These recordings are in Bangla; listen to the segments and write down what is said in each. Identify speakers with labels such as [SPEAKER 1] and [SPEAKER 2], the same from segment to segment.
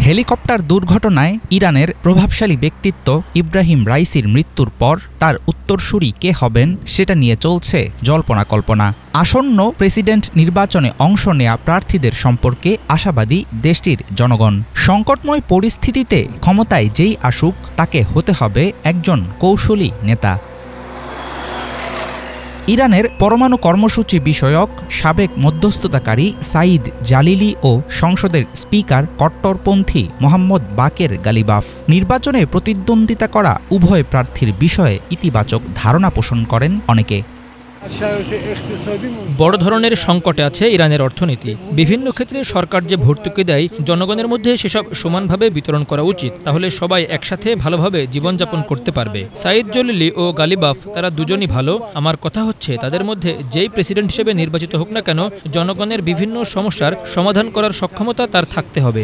[SPEAKER 1] হেলিকপ্টার দুর্ঘটনায় ইরানের প্রভাবশালী ব্যক্তিত্ব ইব্রাহিম রাইসির মৃত্যুর পর তার উত্তরসূরি কে হবেন সেটা নিয়ে চলছে জল্পনা কল্পনা। আসন্ন প্রেসিডেন্ট নির্বাচনে অংশ নেয়া প্রার্থীদের সম্পর্কে আশাবাদী দেশটির জনগণ। সংকটময় পরিস্থিতিতে ক্ষমতায় যেই আসুক তাকে হতে হবে একজন কৌশলী নেতা। ইরানের পরমাণু কর্মসূচি বিষয়ক সাবেক মধ্যস্থতাকারী সাঈদ জালিলি ও সংসদের স্পিকার কট্টরপন্থী মোহাম্মদ বাকের গালিবাফ নির্বাচনে প্রতিদ্বন্দ্বিতা করা উভয় প্রার্থীর বিষয়ে ইতিবাচক ধারণা পোষণ করেন অনেকে।
[SPEAKER 2] বড় ধরনের সংকটে আছে ইরানের অর্থনীতি। বিভিন্ন ক্ষেত্রে সরকার যে ভর্তুকি দেয় জনগণের মধ্যে সেসব সমানভাবে বিতরণ করা উচিত, তাহলে সবাই একসাথে ভালোভাবে জীবনযাপন করতে পারবে। সাঈদ জলিলি ও গালিবাফ তারা দুজনই ভালো। আমার কথা হচ্ছে তাদের মধ্যে যেই প্রেসিডেন্ট হিসেবে নির্বাচিত হোক না কেন, জনগণের বিভিন্ন সমস্যার সমাধান করার সক্ষমতা তার থাকতে হবে।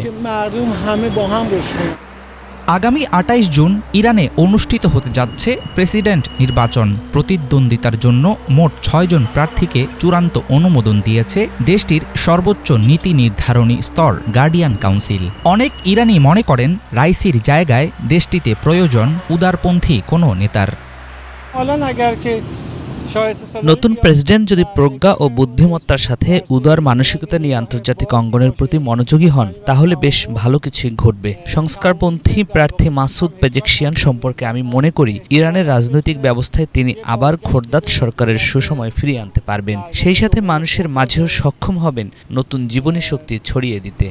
[SPEAKER 1] আগামী ২৮ জুন ইরানে অনুষ্ঠিত হতে যাচ্ছে প্রেসিডেন্ট নির্বাচন। প্রতিদ্বন্দ্বিতার জন্য মোট ৬ জন প্রার্থীকে চূড়ান্ত অনুমোদন দিয়েছে দেশটির সর্বোচ্চ নীতি নির্ধারণী স্তর গার্ডিয়ান কাউন্সিল। অনেক ইরানি মনে করেন রাইসির জায়গায় দেশটিতে প্রয়োজন উদারপন্থী কোনো নেতার।
[SPEAKER 3] নতুন প্রেসিডেন্ট যদি প্রজ্ঞা ও বুদ্ধিমত্তার সাথে উদার মানসিকতা নিয়ে আন্তর্জাতিক অঙ্গনের প্রতি মনোযোগী হন, তাহলে বেশ ভালো কিছুই ঘটবে। সংস্কারপন্থী প্রার্থী মাসুদ পেজেকশিয়ান সম্পর্কে আমি মনে করি ইরানের রাজনৈতিক ব্যবস্থায় তিনি আবার খোরদাদ সরকারের সুসময় ফিরিয়ে আনতে পারবেন। সেই সাথে মানুষের মাঝেও সক্ষম হবেন নতুন জীবনী শক্তি ছড়িয়ে দিতে।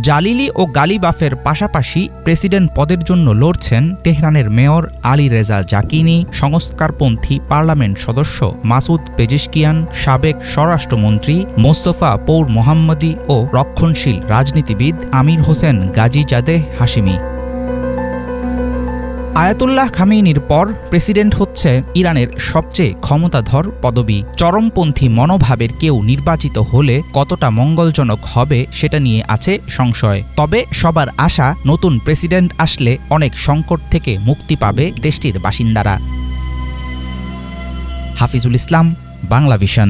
[SPEAKER 1] জালিলি ও গালিবাফের পাশাপাশি প্রেসিডেন্ট পদের জন্য লড়ছেন তেহরানের মেয়র আলী রেজা জাকিনি, সংস্কারপন্থী পার্লামেন্ট সদস্য মাসুদ পেজেশকিয়ান, সাবেক স্বরাষ্ট্রমন্ত্রী মোস্তফা পৌর মোহাম্মদী ও রক্ষণশীল রাজনীতিবিদ আমির হোসেন গাজীজাদেহ হাশিমি। আয়াতুল্লাহ খামেনির পর প্রেসিডেন্ট হচ্ছে ইরানের সবচেয়ে ক্ষমতাধর পদবি। চরমপন্থী মনোভাবের কেউ নির্বাচিত হলে কতটা মঙ্গলজনক হবে সেটা নিয়ে আছে সংশয়। তবে সবার আশা নতুন প্রেসিডেন্ট আসলে অনেক সংকট থেকে মুক্তি পাবে দেশটির বাসিন্দারা। হাফিজুল ইসলাম, বাংলা ভিশন।